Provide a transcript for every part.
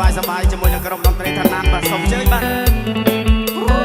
បាយជាមួយនឹងក្រុមតន្ត្រីឋានៈបាទសូមអញ្ជើញបាទ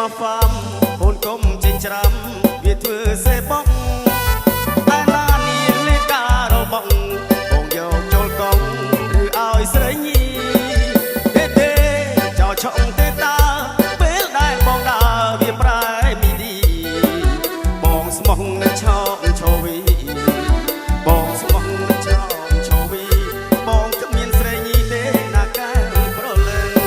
មកហ្វាមអូនកុំចេញច្រាំវាធ្វើសេបងតែណានាងលេការរបស់បងយកចូលកងឬឲ្យស្រីញីទេចោលឆក់ទេតាពេលដែលបងដើរវាប្រែមីឌីបងស្មោះនឹងឆោមឈោវីបងស្មោះនឹងឆោមឈោវីបងគ្មានស្រីញីទេណាកែប្រលឹង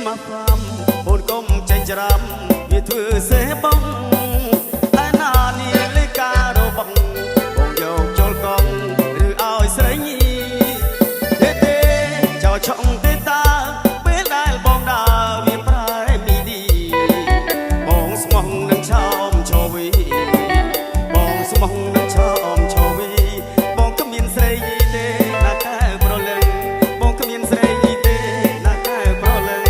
មកហ្វាមអូនកុំចេញច្រាំវាធ្វើសេបងតែណានាងលេការរបស់បងយកចូលកងឬឲ្យស្រីញីទេចោលឆក់ទេតាពេលដែលបងដើរវាប្រែមីឌីបងស្មោះនឹងឆោមឈោវីបងស្មោះនឹងឆោមឈោវីបងគ្មានស្រីញីទេណាកែប្រលឹងបងគ្មានស្រីញីទេណាកែប្រលឹង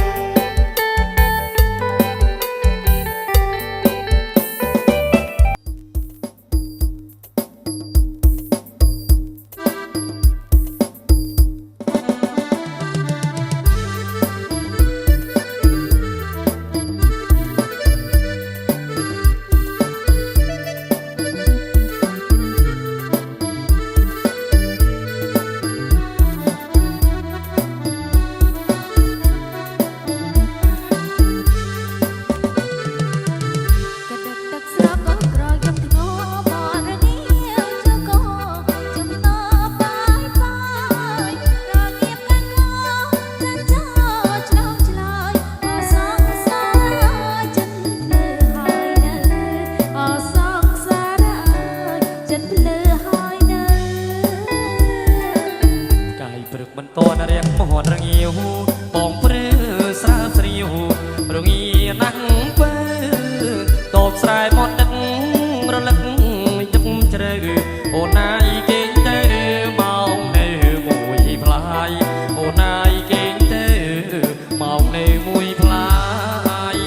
វបងព្រឺស្រាវស្រាវរងាណាស់បើតបស្រែមកទឹករលឹកទឹកជ្រៅអូនណាយគេទៅមកនៅមួយផ្លាយអូនណាយគេទៅមកនៅមួយផ្លាយ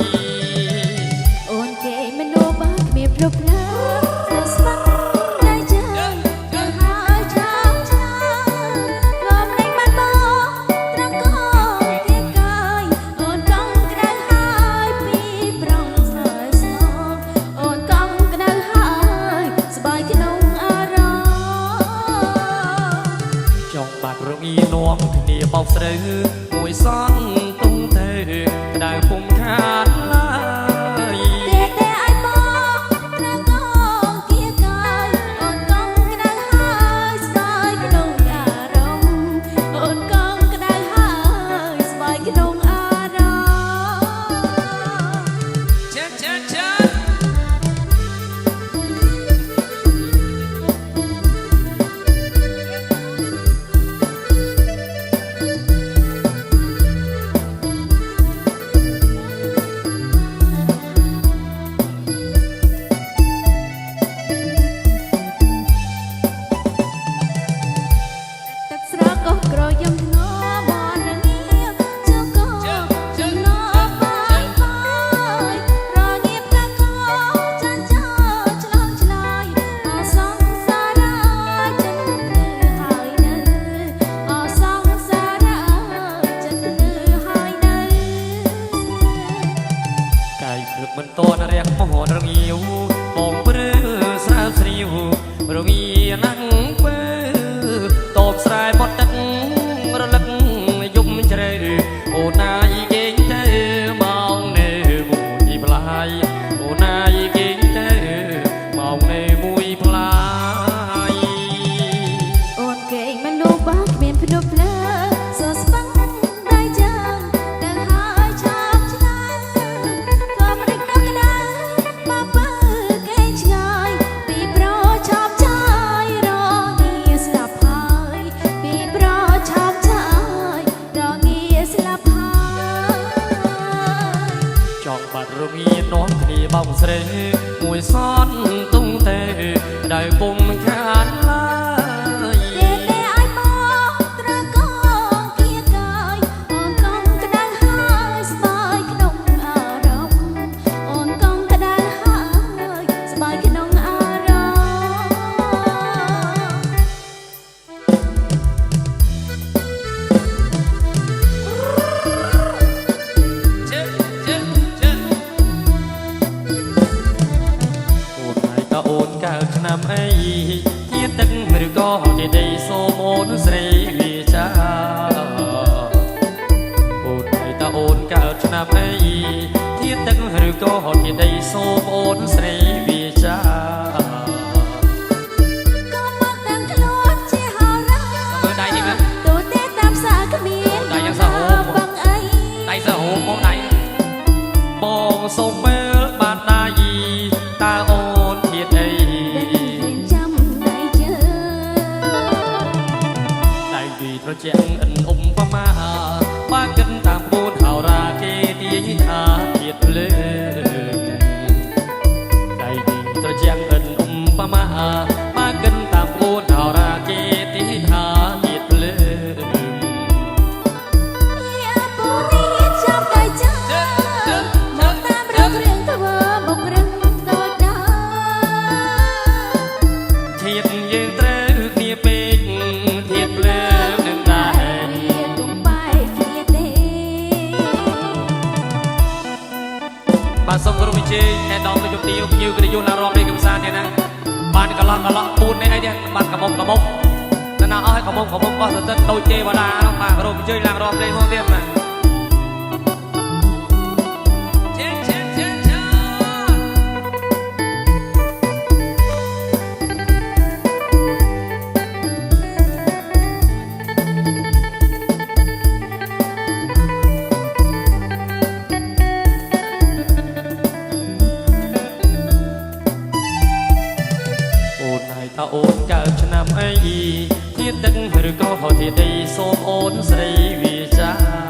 អូនគេមនុស្សបាក់មានព្រប់ណាស្មាក់តែចាំទៅហើយចាំចាំរំលែងបានបងត្រង់ក៏គេកាយអូនកង់ក្តៅហើយពីប្រងស្នេហ៍ស្នងអូនកង់ក្តៅហើយស្បាយក្នុងអារម្មណ៍ចង់បាត់រងានាំគ្នាបោកស្រូវមួយសនទុំទៅក្តៅពុំខាតឡើយតែឲ្យបងត្រង់ក៏គេកាយអូនកង់ក្តៅហើយស្បាយក្នុងអារម្មណ៍អូនកង់ក្តៅហើយស្បាយក្នុងអារម្មណ៍ចាទឹកស្រកក៏ក្រយំធ្ងបនរងាជើក៏ចំណបាយបាយរងាផ្កាខចាន់ចាឆ្លងឆ្លើយអសងសារ៉ាចិនទៅហើយនៅអសងសារ៉ាចិនទៅហើយនៅកាយព្រឹកមិនតនរះមហរងាវបងព្រឺស្រាវស្រាវរងាណាស់បើតបស្រែមកទឹករលឹកយំជ្រៅអូនណាយគេទៅមកនៅមួយផ្លាយអូនណាយគេទៅមកនៅមួយផ្លាយអូនគេមនុស្សបាក់គ្មានភ្នប់ភ្លើសស្ពឹងដៃចាំទៅហើយឆាប់ឆ្ងាយក៏មិនដឹកដល់ក្តៅបាបើគេឆ្ងាយពីប្រឆាប់ចាយរងាស្លាប់ហើយពីប្រឆាប់ចាយរងាស្លាប់ហើយ ចង់បាត់រងានាំគ្នាបោកស្រីមួយសនទុំទៅដៅពុំខានឡើយតែឲ្យបងត្រង់ក៏គេកាយអូនកង់ក្តៅហើយស្បាយក្នុងអារម្មណ៍អូនកង់ក្តៅហើយស្បាយក្នុងអារម្មណ៍អូនហើយតើអូនកើតឆ្នាំអីជាទឹកឬក៏ជាដីសូមអូនស្រីវាចាអូនហើយតើអូនកើតឆ្នាំអីជាទឹកឬក៏ជាដីសូមអូនស្រីវាចាក៏មកទាំងខ្លួនជាហោរាមើលដៃនេះមើលទោះតែតាមសាគ្មានដៃយ៉ាងសាហូមបងអីដៃសាហូមមកដៃបងសូមមើលបានដៃតើអូនធាតអីចាំដៃជើដៃពីត្រជាក់អិនអ៊ុំប្រមាបើគិតតាមពូនហោរាគេទាញថាធាតភ្លើដៃពីត្រជាក់អិនអ៊ុំប្រមាបើគិតតាមពូនហោរាគេទាញថាធាតភ្លើយាពូរីចាំដៃជើមកតាមរករឿងធ្វើមករឹងដូចដើធាតយើងត្រូវគ្នាពេកធាតភ្លើនឹងដែរទុំបាយគ្នាទេ បាទសូមគោរពអញ្ជើញអ្នកដងទៅជប់ទាវភ្ញៀវកិត្តិយសឡើងរាប់លេខកំសាន្តនេះណាបានកន្លងពូននេះអីនេះបានកមុំតែណាអស់ឲ្យកមុំបោះទៅទឹកដូចទេវតានោះបាទគោរពអញ្ជើញឡើងរាប់លេខមកទៀតបាទតើអូនកើតឆ្នាំអីធាតទឹកឬក៏ធាតដីសូមអូនស្រីវាចា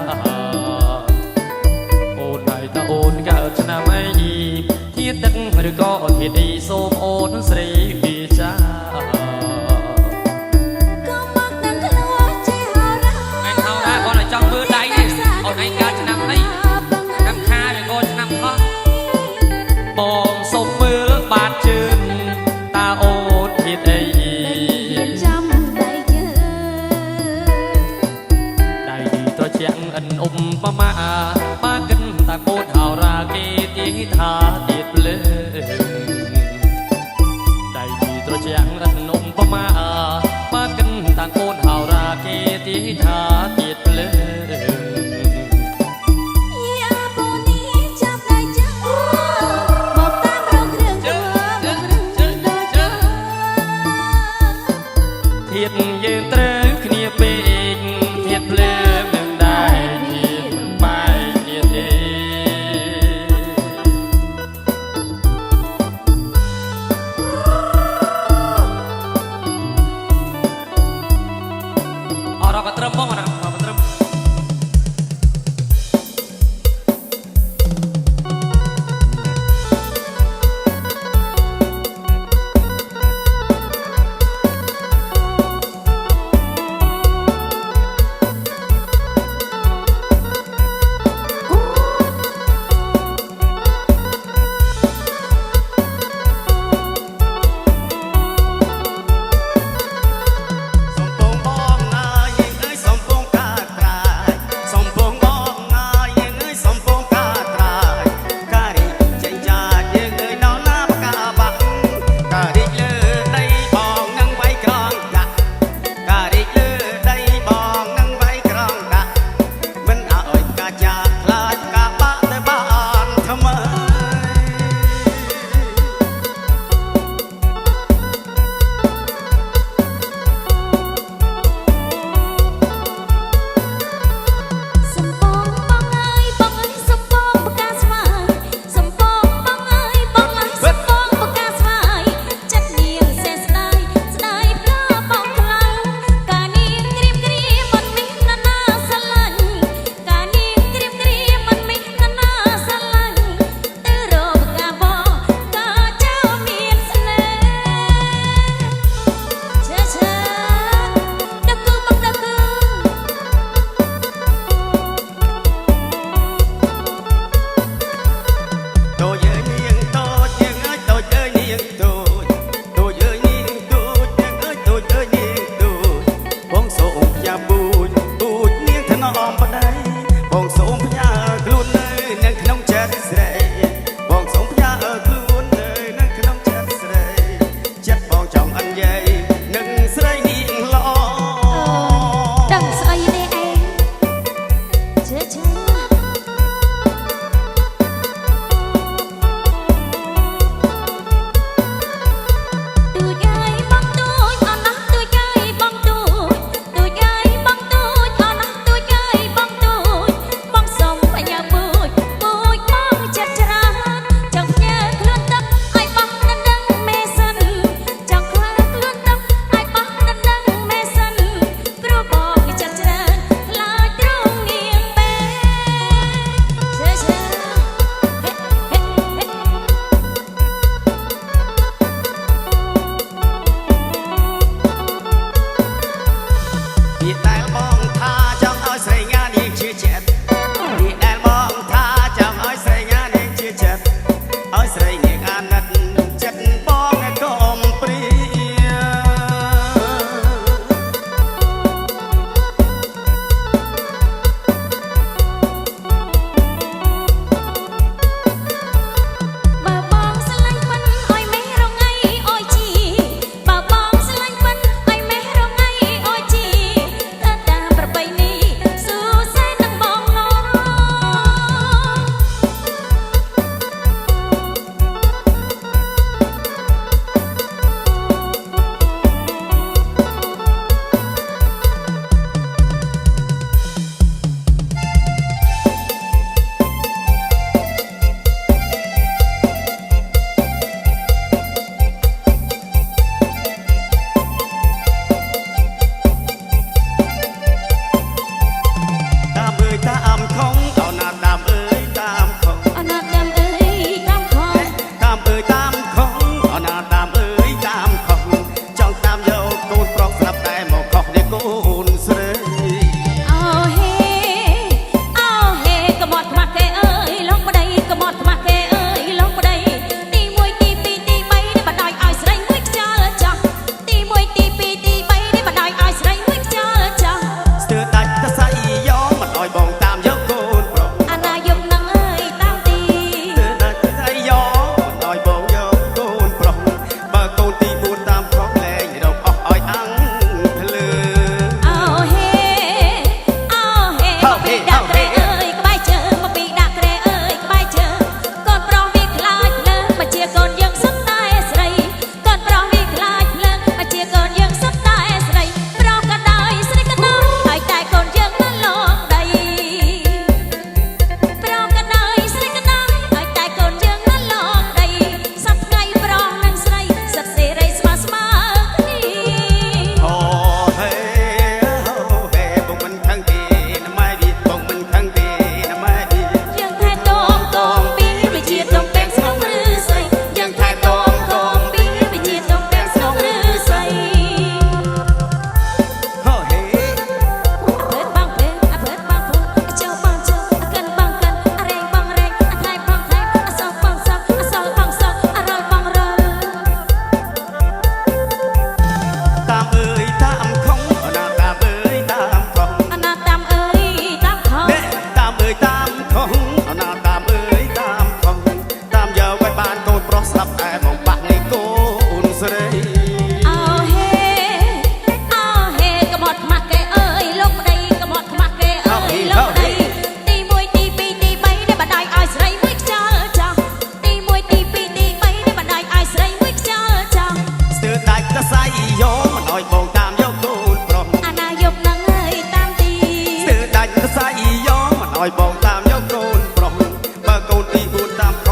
ឲ្យស្រីនាងអាណិតចិត្តបងកុំព្រាបើបងស្រឡាញ់មិនអោយមេះរងៃអោយជីបើបងស្រឡាញ់មិនអោយមេះរងៃអោយជីតែតាមប្របីនេះស៊ូសែននឹងបងងតាមអើយតាមខំអោណាតាមអើយតាមខំ អណាតាមអើយតាមខំ តាមអើយតាមខំអោណាតាមអើយតាមខំចង់តាមយកកូនប្រុសស្រាប់តែមកខុសនេះកូនស្រី អូហេអូហេកុំអត់ខ្មាស់គេអើយលោកប្តីកុំអត់ខ្មាស់គេអើយលោកប្តីទី1ទី2ទី3នេះបដ ாய் ឲ្យស្រីមួយខ្យល់ចាស់ទី1ទី2ទី3នេះបដ ாய் ឲ្យស្រីមួយខ្យល់ចាស់ ស្ទើរដាច់តសៃយកមិនអោយបងតាមយកកូនប្រុស អាណាយប់នឹងអើយតាមទី ស្ទើរដាច់តសៃយកមិនអោយបងយកកូនប្រុសបើកូនទី4តាមប្រុសលែងរកអស់ឲ្យអាំងភ្លឺ អូហេអូហេមកពីដាក់ក្រែអើយក្បែរជើងមកពីដាក់ក្រែអើយក្បែរជើងកូនប្រុសវាខ្លាចភ្លើងមកជាកូនយើងសុទ្ធតែស្រីកូនប្រុសវាខ្លាចភ្លើងមកជាកូនយើងសុទ្ធតែស្រីប្រុសក៏ដោយស្រីក៏ដោយហើយតែកូនយើងមិនលងដីប្រុសក៏ដោយស្រីក៏ដោយហើយតែកូនយើងមិនលងដីសប្ថ្ងៃប្រុសនិងស្រីសិតសេរីស្មើស្មើគ្នា អូហេអូហេបងមិនខឹងទេណាម៉ែវាបងមិនខឹងទេណាម៉ែវា យើងថែទាំកងពីវិជាតំពេងស្នងឬស្អីយើងថែទាំកងពីវិជាតំពេងស្នងឬស្អី អូហេ អើយបងពេអើយបងពុនចៅបងចៅកិនបងកិនរែងបងរែងថៃបងថៃអសល់បងសល់អសល់បងសល់អរលបងរល តាមអើយតាមខំអណាតាមអើយតាមខំ អណាតាមអើយតាមខំ តាមអើយតាមខំអណាតាមអើយតាមខំតាមយកឲ្យបានកូនប្រុសស្រាប់តែមកបាក់នៃកូនស្រី អូហេអូហេកុំអត់ខ្មាស់គេអើយលោកប្តីកុំអត់ខ្មាស់គេអើយលោកប្តីទី1ទី2ទី3នេះបដ ாய் ឲ្យស្រីមួយខ្យល់ចាស់ទី1ទី2ទី3នេះបដ ாய் ឲ្យស្រីមួយខ្យល់ចាស់ ស្ទើរដាច់តសៃយកមិនអោយបងតាមយកកូនប្រុស អាណាយប់នឹងអើយតាមទី ស្ទើរដាច់តសៃយកមិនអោយបងតាមយកកូនប្រុសបើកូនទី4តាមខំ